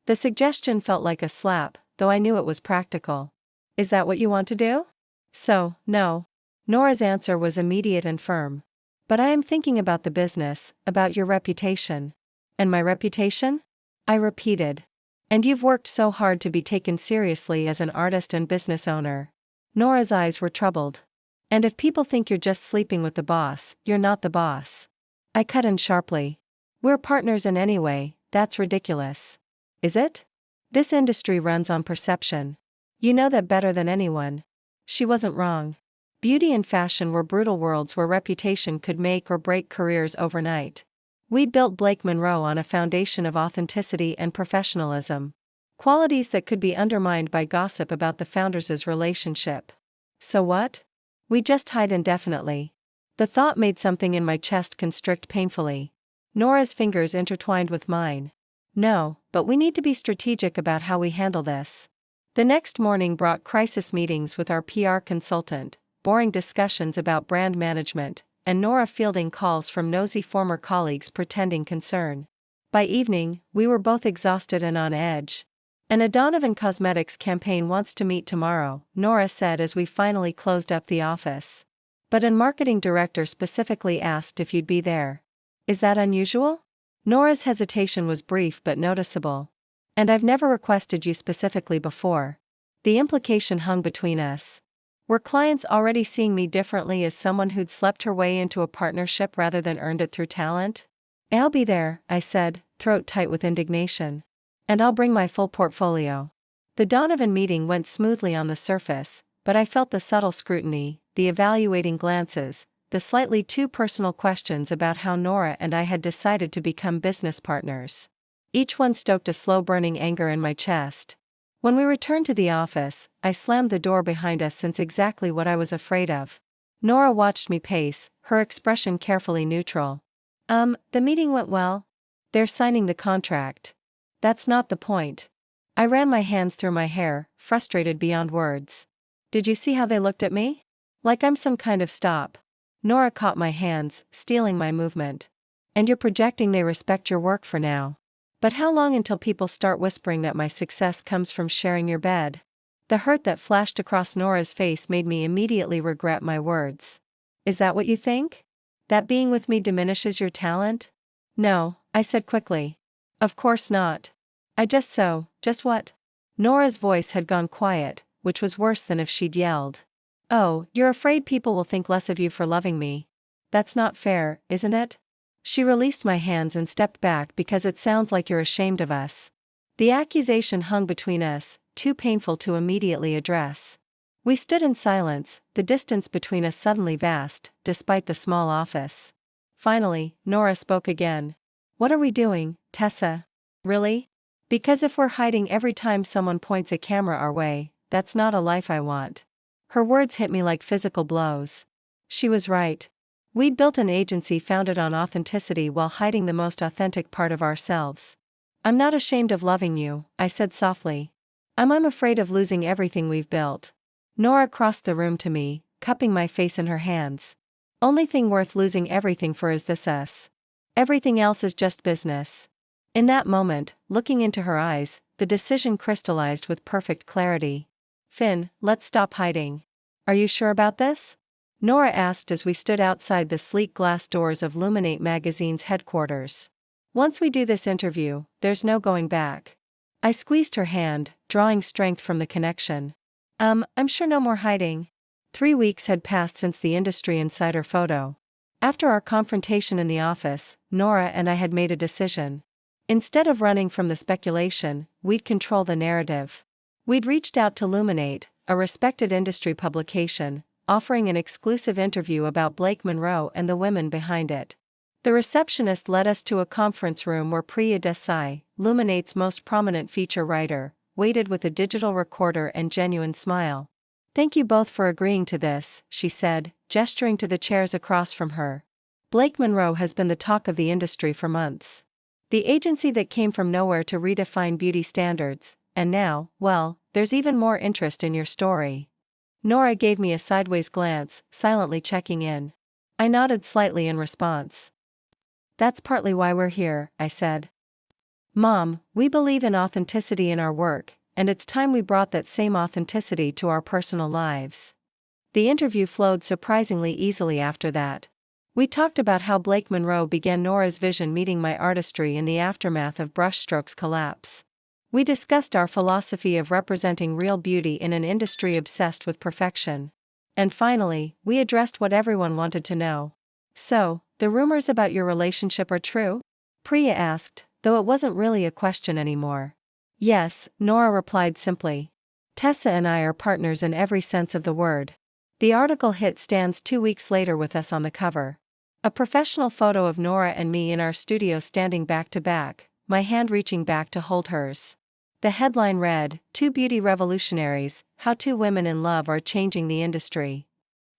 The suggestion felt like a slap, though I knew it was practical. "Is that what you want to do?" "So, no." Nora's answer was immediate and firm. "But I am thinking about the business, about your reputation." "And my reputation?" I repeated. "And you've worked so hard to be taken seriously as an artist and business owner." Nora's eyes were troubled. "And if people think you're just sleeping with the boss, you're not the boss." I cut in sharply. "We're partners, and anyway, that's ridiculous." "Is it? This industry runs on perception. You know that better than anyone." She wasn't wrong. Beauty and fashion were brutal worlds where reputation could make or break careers overnight. We built Blake Monroe on a foundation of authenticity and professionalism. Qualities that could be undermined by gossip about the founders' relationship. So what? We just hide indefinitely. The thought made something in my chest constrict painfully. Nora's fingers intertwined with mine. "No, but we need to be strategic about how we handle this." The next morning brought crisis meetings with our PR consultant, boring discussions about brand management, and Nora fielding calls from nosy former colleagues pretending concern. By evening, we were both exhausted and on edge. "An Donovan Cosmetics campaign wants to meet tomorrow," Nora said as we finally closed up the office. "But a marketing director specifically asked if you'd be there. Is that unusual?" Nora's hesitation was brief but noticeable. "And I've never requested you specifically before." The implication hung between us. Were clients already seeing me differently as someone who'd slept her way into a partnership rather than earned it through talent? "I'll be there," I said, throat tight with indignation. "And I'll bring my full portfolio." The Donovan meeting went smoothly on the surface, but I felt the subtle scrutiny, the evaluating glances, the slightly too personal questions about how Nora and I had decided to become business partners. Each one stoked a slow-burning anger in my chest. When we returned to the office, I slammed the door behind us since exactly what I was afraid of. Nora watched me pace, her expression carefully neutral. The meeting went well? They're signing the contract." "That's not the point." I ran my hands through my hair, frustrated beyond words. Did you see how they looked at me? Like I'm some kind of stop. Nora caught my hands, stealing my movement. And you're projecting they respect your work for now. But how long until people start whispering that my success comes from sharing your bed? The hurt that flashed across Nora's face made me immediately regret my words. Is that what you think? That being with me diminishes your talent? No, I said quickly. Of course not. Just what? Nora's voice had gone quiet, which was worse than if she'd yelled. Oh, you're afraid people will think less of you for loving me. That's not fair, isn't it? She released my hands and stepped back because it sounds like you're ashamed of us. The accusation hung between us, too painful to immediately address. We stood in silence, the distance between us suddenly vast, despite the small office. Finally, Nora spoke again. What are we doing, Tessa? Really? Because if we're hiding every time someone points a camera our way, that's not a life I want. Her words hit me like physical blows. She was right. We'd built an agency founded on authenticity while hiding the most authentic part of ourselves. I'm not ashamed of loving you, I said softly. I'm afraid of losing everything we've built. Nora crossed the room to me, cupping my face in her hands. Only thing worth losing everything for is this us. Everything else is just business. In that moment, looking into her eyes, the decision crystallized with perfect clarity. Finn, let's stop hiding. Are you sure about this? Nora asked as we stood outside the sleek glass doors of Luminate magazine's headquarters. Once we do this interview, there's no going back. I squeezed her hand, drawing strength from the connection. I'm sure no more hiding. 3 weeks had passed since the industry insider photo. After our confrontation in the office, Nora and I had made a decision. Instead of running from the speculation, we'd control the narrative. We'd reached out to Luminate, a respected industry publication, offering an exclusive interview about Blake Monroe and the women behind it. The receptionist led us to a conference room where Priya Desai, Luminate's most prominent feature writer, waited with a digital recorder and genuine smile. Thank you both for agreeing to this, she said, gesturing to the chairs across from her. Blake Monroe has been the talk of the industry for months. The agency that came from nowhere to redefine beauty standards, and now, well, there's even more interest in your story. Nora gave me a sideways glance, silently checking in. I nodded slightly in response. That's partly why we're here, I said. Mom, we believe in authenticity in our work, and it's time we brought that same authenticity to our personal lives. The interview flowed surprisingly easily after that. We talked about how Blake Monroe began Nora's vision meeting my artistry in the aftermath of Brushstroke's collapse. We discussed our philosophy of representing real beauty in an industry obsessed with perfection. And finally, we addressed what everyone wanted to know. So, the rumors about your relationship are true? Priya asked, though it wasn't really a question anymore. Yes, Nora replied simply. Tessa and I are partners in every sense of the word. The article hit stands 2 weeks later with us on the cover. A professional photo of Nora and me in our studio standing back to back, my hand reaching back to hold hers. The headline read, Two Beauty Revolutionaries, How Two Women in Love Are Changing the Industry.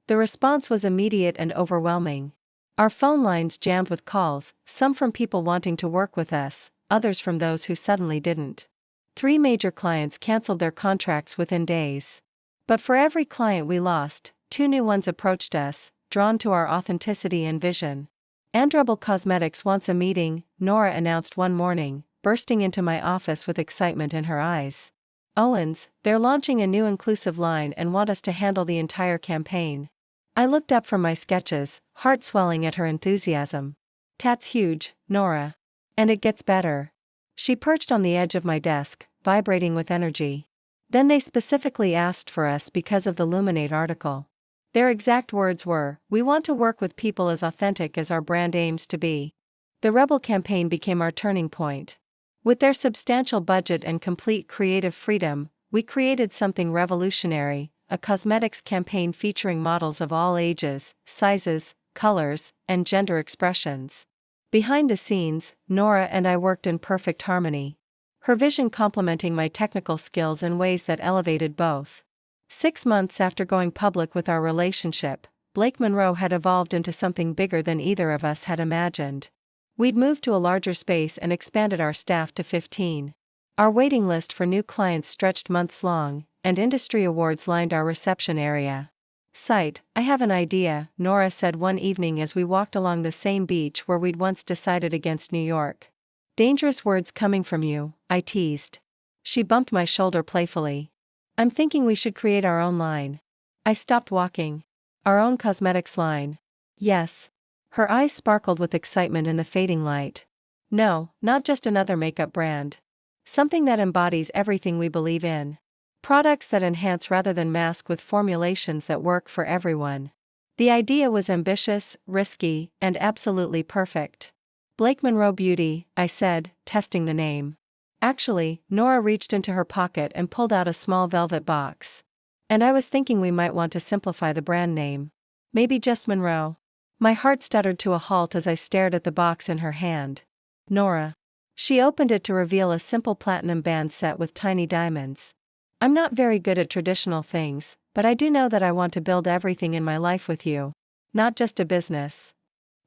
The response was immediate and overwhelming. Our phone lines jammed with calls, some from people wanting to work with us, others from those who suddenly didn't. 3 major clients canceled their contracts within days. But for every client we lost, 2 new ones approached us, drawn to our authenticity and vision. Andrubble Cosmetics wants a meeting, Nora announced one morning, bursting into my office with excitement in her eyes. Owens, they're launching a new inclusive line and want us to handle the entire campaign. I looked up from my sketches, heart swelling at her enthusiasm. That's huge, Nora. And it gets better. She perched on the edge of my desk, vibrating with energy. Then they specifically asked for us because of the Luminate article. Their exact words were, we want to work with people as authentic as our brand aims to be. The Rebel campaign became our turning point. With their substantial budget and complete creative freedom, we created something revolutionary, a cosmetics campaign featuring models of all ages, sizes, colors, and gender expressions. Behind the scenes, Nora and I worked in perfect harmony. Her vision complementing my technical skills in ways that elevated both. 6 months after going public with our relationship, Blake Monroe had evolved into something bigger than either of us had imagined. We'd moved to a larger space and expanded our staff to 15. Our waiting list for new clients stretched months long, and industry awards lined our reception area. "Sight, I have an idea," Nora said one evening as we walked along the same beach where we'd once decided against New York. "Dangerous words coming from you," I teased. She bumped my shoulder playfully. "I'm thinking we should create our own line." I stopped walking. "Our own cosmetics line?" "Yes." Her eyes sparkled with excitement in the fading light. "No, not just another makeup brand. Something that embodies everything we believe in. Products that enhance rather than mask with formulations that work for everyone." The idea was ambitious, risky, and absolutely perfect. "Blake Monroe Beauty," I said, testing the name. Actually, Nora reached into her pocket and pulled out a small velvet box. "And I was thinking we might want to simplify the brand name. Maybe just Monroe." My heart stuttered to a halt as I stared at the box in her hand. "Nora." She opened it to reveal a simple platinum band set with tiny diamonds. "I'm not very good at traditional things, but I do know that I want to build everything in my life with you. Not just a business."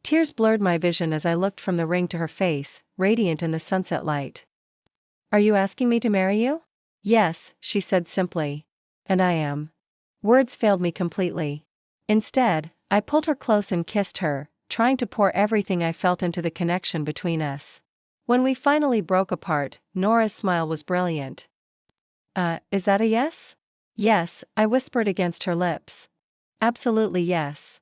Tears blurred my vision as I looked from the ring to her face, radiant in the sunset light. "Are you asking me to marry you?" "Yes," she said simply. "And I am." Words failed me completely. Instead, I pulled her close and kissed her, trying to pour everything I felt into the connection between us. When we finally broke apart, Nora's smile was brilliant. Is that a yes?" "Yes," I whispered against her lips. "Absolutely yes."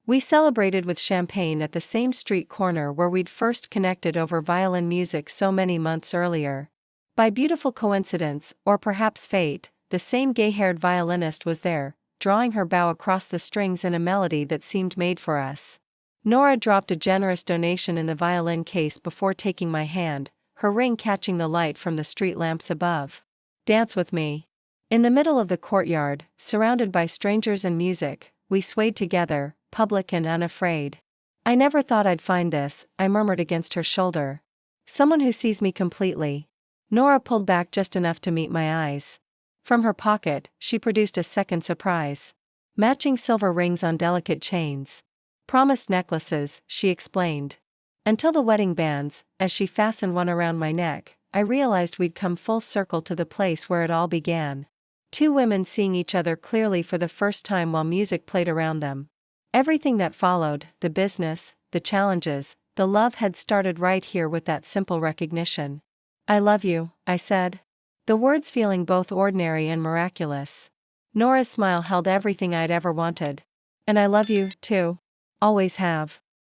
We celebrated with champagne at the same street corner where we'd first connected over violin music so many months earlier. By beautiful coincidence, or perhaps fate, the same gay-haired violinist was there, drawing her bow across the strings in a melody that seemed made for us. Nora dropped a generous donation in the violin case before taking my hand, her ring catching the light from the street lamps above. "Dance with me." In the middle of the courtyard, surrounded by strangers and music, we swayed together, public and unafraid. "I never thought I'd find this," I murmured against her shoulder. "Someone who sees me completely." Nora pulled back just enough to meet my eyes. From her pocket, she produced a second surprise. Matching silver rings on delicate chains. "Promised necklaces," she explained. Until the wedding bands, as she fastened one around my neck, I realized we'd come full circle to the place where it all began. Two women seeing each other clearly for the first time while music played around them. Everything that followed, the business, the challenges, the love had started right here with that simple recognition. "I love you," I said. The words feeling both ordinary and miraculous. Nora's smile held everything I'd ever wanted. "And I love you, too. Always have."